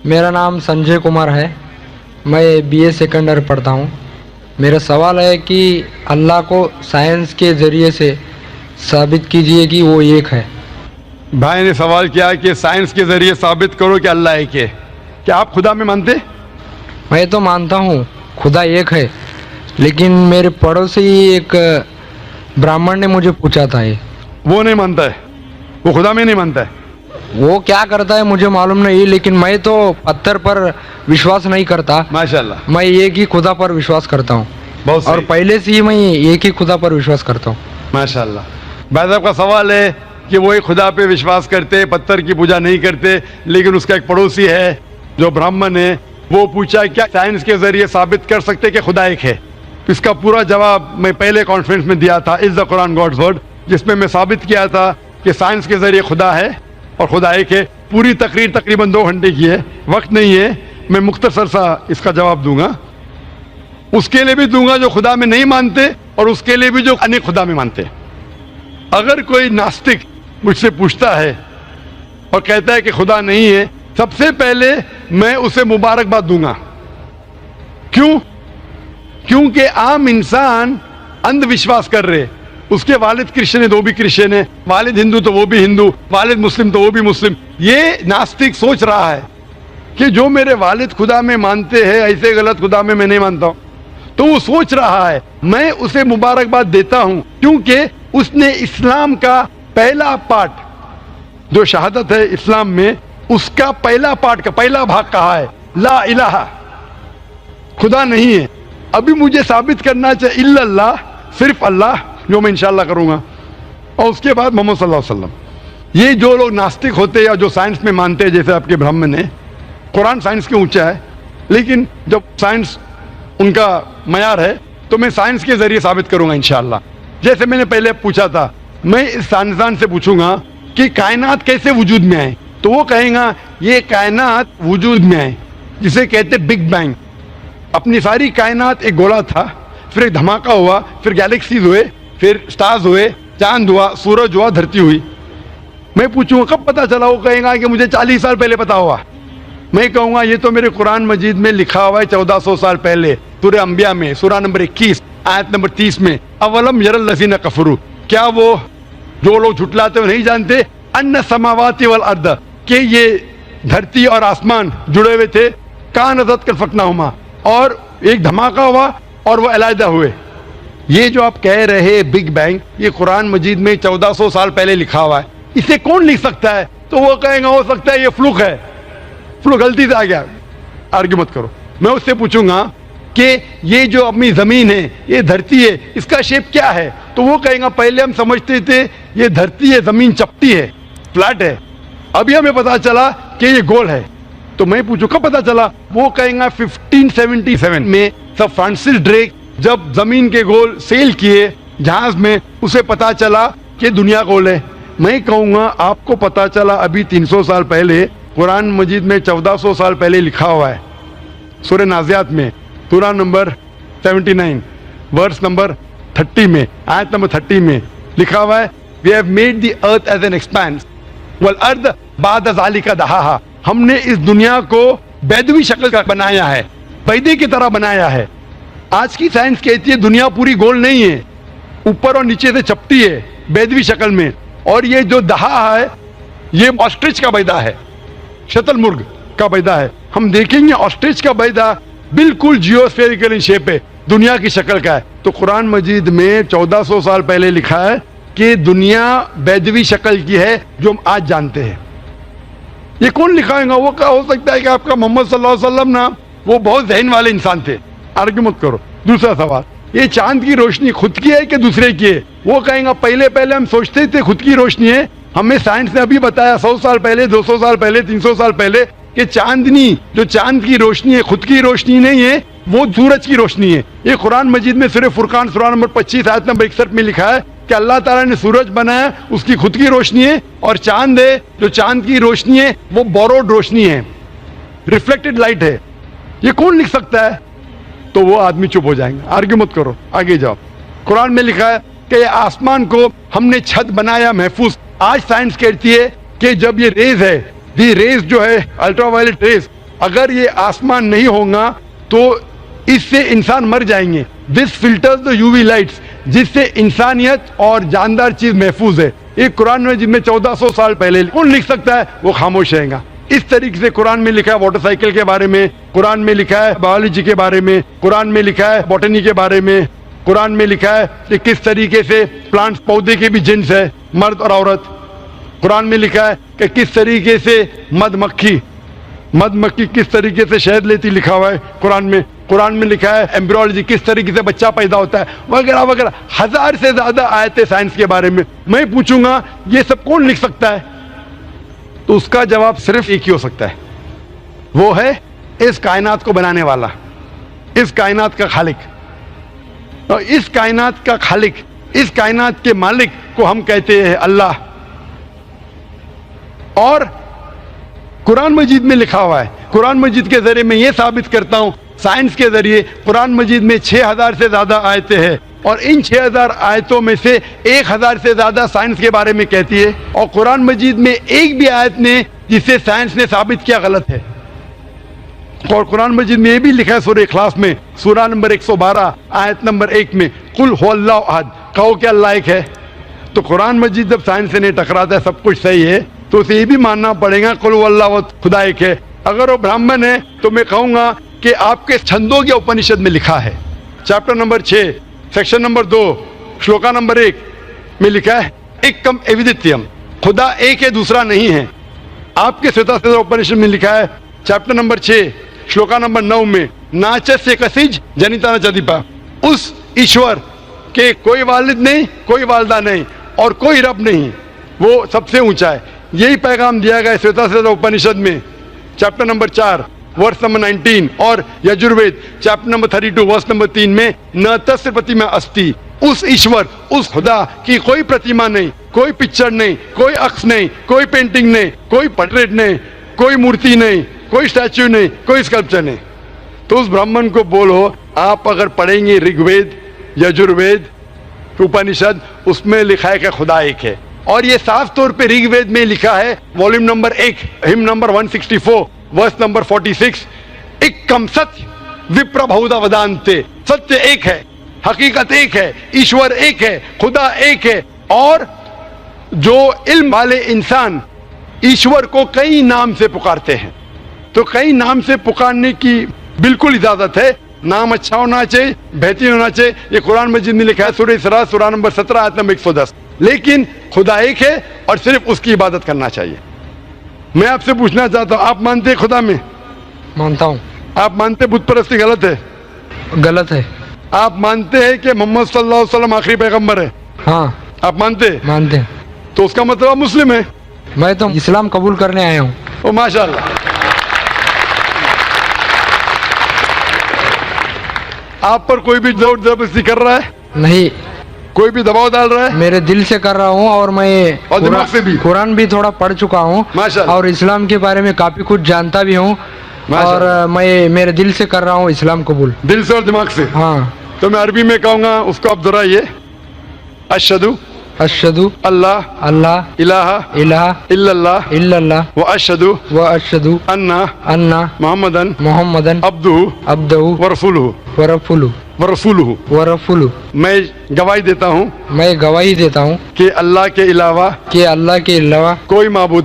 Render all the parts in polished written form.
मेरा नाम संजय कुमार है। मैं बीए सेकंड ईयर पढ़ता हूँ। मेरा सवाल है कि अल्लाह को साइंस के ज़रिए से साबित कीजिए कि वो एक है। भाई ने सवाल किया कि साइंस के जरिए साबित करो कि अल्लाह एक है। क्या आप खुदा में मानते? मैं तो मानता हूँ खुदा एक है, लेकिन मेरे पड़ोसी एक ब्राह्मण ने मुझे पूछा था ये। वो नहीं मानता है, वो खुदा में नहीं मानता है। वो क्या करता है मुझे मालूम नहीं, लेकिन मैं तो पत्थर पर विश्वास नहीं करता। माशाल्लाह, मैं एक ही खुदा पर विश्वास करता हूँ, बहुत और सही। पहले से ही मैं एक ही खुदा पर विश्वास करता हूँ। माशाल्लाह। भाई साहब का सवाल है कि वो एक खुदा पे विश्वास करते, पत्थर की पूजा नहीं करते, लेकिन उसका एक पड़ोसी है जो ब्राह्मण है, वो पूछा क्या साइंस के जरिए साबित कर सकते कि खुदा एक है। इसका पूरा जवाब मैं पहले कॉन्फ्रेंस में दिया था, is the Quran God's word, जिसमें मैं साबित किया था कि साइंस के जरिए खुदा है और खुदा एक है। पूरी तकरीर तकरीबन 2 घंटे की है, वक्त नहीं है, मैं मुख्तसर सा इसका जवाब दूंगा। उसके लिए भी दूंगा जो खुदा में नहीं मानते, और उसके लिए भी जो अनेक खुदा में मानते। अगर कोई नास्तिक मुझसे पूछता है और कहता है कि खुदा नहीं है, सबसे पहले मैं उसे मुबारकबाद दूंगा। क्यों? क्योंकि आम इंसान अंधविश्वास कर रहे। उसके वालिद क्रिश्चियन है तो वो भी क्रिश्चियन है, वालिद हिंदू तो वो भी हिंदू, वालिद मुस्लिम तो वो भी मुस्लिम। ये नास्तिक सोच रहा है कि जो मेरे वालिद खुदा में मानते हैं, ऐसे गलत खुदा में मैं नहीं मानता हूं। तो वो सोच रहा है, मैं उसे मुबारकबाद देता हूं, क्योंकि उसने इस्लाम का पहला पार्ट, जो शहादत है इस्लाम में, उसका पहला पार्ट का पहला भाग कहा है, ला इलाहा, खुदा नहीं है। अभी मुझे साबित करना चाहिए इल्लल्लाह, सिर्फ अल्लाह, जो मैं इंशाअल्लाह करूंगा, और उसके बाद मोहम्मद सल्लल्लाहु अलैहि वसल्लम। ये जो लोग नास्तिक होते हैं या जो साइंस में मानते हैं, जैसे आपके ब्राह्मण है, कुरान साइंस के ऊंचा है, लेकिन जब साइंस उनका मयार है तो मैं साइंस के जरिए साबित करूंगा इंशाअल्लाह। जैसे मैंने पहले पूछा था, मैं इस साइंसदान से पूछूंगा कि कायनात कैसे वजूद में आए, तो वो कहेगा ये कायनात वजूद में आए, जिसे कहते बिग बैंग। अपनी सारी कायनात एक गोला था, फिर एक धमाका हुआ, फिर गैलेक्सीज हुए, फिर स्टार्स हुए, चांद हुआ, सूरज हुआ, धरती हुई। मैं पूछूंगा कब पता चला, वो कहेगा कि मुझे 40 साल पहले पता हुआ। मैं कहूंगा ये तो मेरे कुरान मजीद में लिखा हुआ है 1400 साल पहले, सूरह अंबिया में, सूरह नंबर 21 आयत नंबर 30 में, अवलम यरल लज़ीना कफरू, क्या वो जो लोग झुटलाते वो नहीं जानते, अन्ना समावाति वल अर्द, कि ये धरती और आसमान जुड़े हुए थे, कानज़त कल फकनाहुमा, और एक धमाका हुआ और वो अलहदा हुए। ये जो आप कह रहे बिग बैंग, ये कुरान मजीद में 1400 साल पहले लिखा हुआ है, इसे कौन लिख सकता है? तो वो कहेगा हो सकता है ये फ्लूक है, फ्लूक गलती से आ गया। आर्ग्यू मत करो। मैं उससे पूछूंगा कि ये जो अपनी जमीन है, ये धरती है, इसका शेप क्या है? तो वो कहेगा पहले हम समझते थे ये धरती है, जमीन चपटी है, फ्लैट है, अभी हमें पता चला कि ये गोल है। तो मैं पूछूं कब पता चला? वो कहेगा 1577 में सर फ्रांसिस ड्रेक जब जमीन के गोल सेल किए जहाज में, उसे पता चला कि दुनिया गोल है। मैं कहूंगा आपको पता चला अभी 300 साल पहले, कुरान मजीद में 1400 साल पहले लिखा हुआ है, सूरह नाज़ियात में, सूरह नंबर 79 वर्स नंबर 30 में, आयत नंबर 30 में लिखा हुआ है, we have made the earth as an expanse वल अर्द बाद ज़ालिका दहाहा, हमने इस दुनिया को बैदवी शक्ल का बनाया है, बैदे की तरह बनाया है। आज की साइंस कहती है दुनिया पूरी गोल नहीं है, ऊपर और नीचे से चपटी है बैदवी शक्ल में, और ये जो दहा है ये ऑस्ट्रिच का बैदा है, शतलमुर्ग का बैदा है। हम देखेंगे ऑस्ट्रिच का बैदा बिल्कुल जियोस्फेरिकल इन शेप है, दुनिया की शक्ल का है। तो कुरान मजीद में 1400 साल पहले लिखा है कि दुनिया बैदवी शक्ल की है जो हम आज जानते हैं। ये कौन लिखाएगा? वो क्या हो सकता है कि आपका मोहम्मद सल्लल्लाहु अलैहि वसल्लम ना, वो बहुत ज़हन वाले इंसान थे। आर्ग्यू मत करो। दूसरा सवाल, ये चांद की रोशनी खुद की है कि दूसरे की है? वो कहेगा पहले हम सोचते थे खुद की रोशनी है, हमें साइंस ने अभी बताया 100 साल पहले, 200 साल पहले, 300 साल पहले कि चांदनी, जो चांद की रोशनी है, खुद की रोशनी नहीं है, वो सूरज की रोशनी है। ये कुरान मजीद में सूरह फुरकान सूरह नंबर 25 आयत नंबर 61 में लिखा है कि अल्लाह ताला ने सूरज बनाया, उसकी खुद की रोशनी है, और चांद है, जो चांद की रोशनी है वो बोरोड रोशनी है, रिफ्लेक्टेड लाइट है। ये कौन लिख सकता है? तो वो आदमी चुप हो जाएंगे। आर्ग्यू मत करो, आगे जाओ। कुरान में लिखा है कि आसमान को हमने छत बनाया महफूज। आज साइंस कहती है कि जब ये रेज है, दी रेज जो है अल्ट्रावायलेट रेज, अगर ये आसमान नहीं होगा तो इससे इंसान मर जाएंगे. This filters the UV lights, जिससे इंसानियत और जानदार चीज महफूज है. ये कुरान मजीद में 1400 साल पहले कौन लिख सकता है? वो खामोश रहेगा. इस तरीके से कुरान में लिखा है मोटरसाइकिल के बारे में, कुरान में लिखा है बायोलॉजी के बारे में, कुरान में लिखा है बॉटनी के बारे में, कुरान में लिखा है कि किस तरीके से प्लांट्स पौधे के भी जिन्स है, मर्द और औरत. कुरान में लिखा है कि किस तरीके से मधुमक्खी किस तरीके से शहद लेती, लिखा हुआ है कुरान में. कुरान में लिखा है एम्ब्रियोलॉजी, किस तरीके से बच्चा पैदा होता है, वगैरह वगैरह. 1000 से ज्यादा आयतें साइंस के बारे में. मैं पूछूंगा ये सब कौन लिख सकता है? तो उसका जवाब सिर्फ एक ही हो सकता है, वो है इस कायनात को बनाने वाला, इस कायनात का खालिक. और इस कायनात का खालिक, इस कायनात के मालिक को हम कहते हैं अल्लाह. और कुरान मजीद में लिखा हुआ है, कुरान मजीद के जरिए मैं ये साबित करता हूं, साइंस के जरिए कुरान मजीद में 6000 से ज्यादा आयतें हैं और इन 6000 आयतों में से 1000 से ज्यादा साइंस के बारे में कहती है. और कुरान मजीद में एक भी आयत ने जिसे साइंस ने साबित किया गलत है. और कुरान मजीद में ये भी लिखा है सूरह इखलास में, सूरा नंबर 112 आयत नंबर 1 में, कुल हुवल्लाहु अहद, कहो कि अल्लाह एक है. तो कुरान मजीद जब साइंस से नहीं टकराता है, सब कुछ सही है, तो उसे ये भी मानना पड़ेगा कुल हुवल्लाहु अहद, खुदा एक है. अगर वो ब्राह्मण है तो मैं कहूंगा कि आपके छंदोग्य उपनिषद में लिखा है, chapter number 6 section number 2 shloka number 1 में लिखा है एकम एविदित्यम, खुदा एक है दूसरा नहीं है. आपके श्वेताश्वतर उपनिषद में लिखा है चैप्टर नंबर 6 श्लोका नंबर 9 में नाचस्य कसिज जनिता न चदीपा, उस ईश्वर के कोई वालिद नहीं, कोई वालदा नहीं और कोई रब नहीं, वो सबसे ऊंचा है. यही पैगाम दिया गया श्वेताश्वतर उपनिषद में चैप्टर नंबर 4 वर्ष नंबर 19 और यजुर्वेद चैप्टर नंबर 32 वर्ष नंबर 3 में न तस्य प्रतिमा अस्ति, उस ईश्वर, उस खुदा की कोई प्रतिमा नहीं, कोई पिक्चर नहीं, कोई अक्स नहीं, कोई पेंटिंग नहीं, कोई पोर्ट्रेट नहीं, कोई मूर्ति नहीं, कोई स्टैच्यू नहीं, कोई स्कल्पचर नहीं. तो उस ब्राह्मण को बोलो, आप अगर पढ़ेंगे ऋग्वेद यजुर्वेद उपनिषद, उसमें लिखा है कि खुदा एक है. और ये साफ तौर पे ऋग्वेद में लिखा है volume number 1 hymn number 164 verse number 46, एकम सत्य विप्र बहुधा वदान्ते, सत्य एक है, हकीकत एक है, ईश्वर एक है, खुदा एक है. और जो इल्म वाले इंसान ईश्वर को कई नाम से पुकारते हैं, तो कई नाम से पुकारने की बिल्कुल इजाजत है. नाम अच्छा होना चाहिए, बेहतरीन होना चाहिए. ये कुरान मजीद में लिखा है सूरह इसरा सूरा नंबर 17 आयत नंबर 110. लेकिन खुदा एक है और सिर्फ उसकी इबादत करना चाहिए. मैं आपसे पूछना चाहता हूँ, आप मानते हैं खुदा में? मानता हूँ. आप मानते बुत परस्ती गलत है? गलत है. आप मानते हैं कि मोहम्मद सल्लल्लाहु अलैहि वसल्लम आखिरी पैगंबर है? हाँ. आप मानते हैं? मानते हैं. तो उसका मतलब आप मुस्लिम है? मैं तो इस्लाम कबूल करने आया हूँ. ओ माशाअल्लाह. आप पर कोई भी जोर जबरदस्ती कर रहा है? नहीं. कोई भी दबाव डाल रहा है? मेरे दिल से कर रहा हूँ और मैं और दिमाग से भी? कुरान भी थोड़ा पढ़ चुका हूँ माशाअल्लाह. और इस्लाम के बारे में काफी कुछ जानता भी हूँ और मैं मेरे दिल से कर रहा हूँ इस्लाम कबूल. दिल से और दिमाग से? हाँ. तो मैं अरबी में कहूँगा, उसको आप दोहराइए. अशहदु अशहदु अल्लाह अल्लाह इलाहा इलाहा इल्लल्लाह इल्लल्लाह व अशहदु व अशहदु अन्ना अन्ना मुहम्मदन मोहम्मदन अब्दुहु अब्दहु व रसूलुहु व रसूलुहु. मैं गवाही देता हूँ मैं गवाही देता हूँ कि अल्लाह के अलावा अल्लाह के अलावा कोई माबूद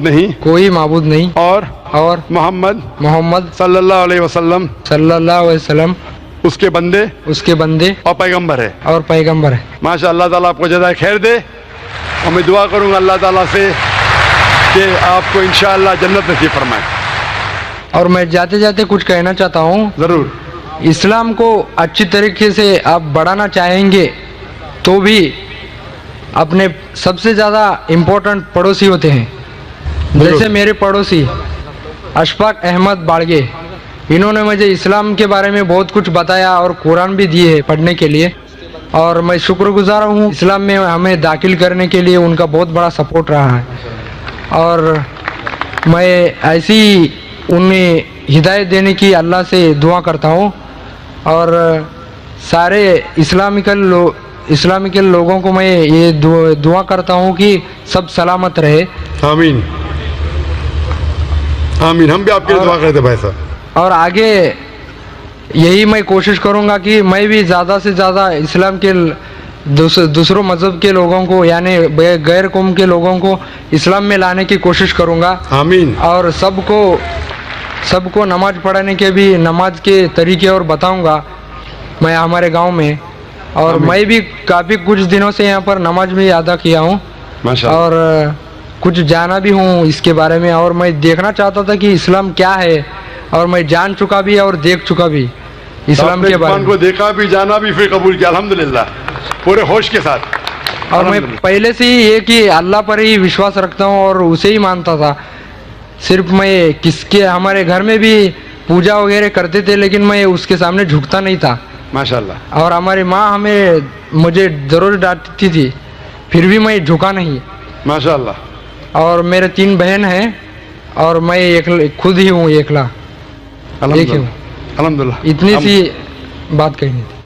नहीं और मोहम्मद सल्लल्लाहु अलैहि वसल्लम उसके बंदे और पैगंबर है. माशाअल्लाह, अल्लाह ताला आपको जज़ाए खैर दे. और मैं दुआ करूँगा अल्लाह ताला से कि आपको इंशाअल्लाह जन्नत नसीब फरमाए. और मैं जाते जाते कुछ कहना चाहता हूँ. ज़रूर. इस्लाम को अच्छी तरीके से आप बढ़ाना चाहेंगे तो भी अपने सबसे ज़्यादा इम्पोर्टेंट पड़ोसी होते हैं. जैसे मेरे पड़ोसी अशफाक अहमद बाड़गे, इन्होंने मुझे इस्लाम के बारे में बहुत कुछ बताया और कुरान भी दिए है पढ़ने के लिए. और मैं शुक्रगुजार हूँ, इस्लाम में हमें दाखिल करने के लिए उनका बहुत बड़ा सपोर्ट रहा है. और मैं ऐसी उन्हें हिदायत देने की अल्लाह से दुआ करता हूँ और सारे इस्लामिकल लोगों को मैं ये दुआ करता हूँ कि सब सलामत रहे. आमीन आमीन. हम भी आपके लिए दुआ करते भाई साहब. اور آگے یہی میں کوشش کروں گا کہ میں بھی زیادہ سے زیادہ اسلام کے دوسروں مذہب کے لوگوں کو یعنی غیر قوم کے لوگوں کو اسلام میں لانے کی کوشش کروں گا. آمین. اور سب کو نماز پڑھنے کے بھی نماز کے طریقے اور بتاؤں گا میں ہمارے گاؤں میں. اور میں بھی کافی کچھ دنوں سے یہاں پر نماز بھی ادا کیا ہوں اور کچھ جانا بھی ہوں اس کے بارے میں. اور میں دیکھنا چاہتا تھا کہ اسلام کیا ہے اور میں جان چکا بھی اور دیکھ چکا بھی اسلام کے بارے میں. کو دیکھا بھی جانا بھی پھر قبول کیا الحمدللہ پورے ہوش کے ساتھ. اور میں پہلے سے ہی یہ کہ اللہ پر ہی وشواس رکھتا ہوں اور اسے ہی مانتا تھا. صرف میں ہمارے گھر میں بھی پوجا وغیرہ کرتے تھے لیکن میں اس کے سامنے جھکتا نہیں تھا. ماشاءاللہ. اور ہماری ماں مجھے ضرور ڈانٹتی تھی پھر بھی میں جھکا نہیں. ماشاءاللہ. اور میرے 3 بہن ہیں اور میں خود ہی ہوں اکیلا. الحمدللہ. اتنی سی بات کہنی تھی.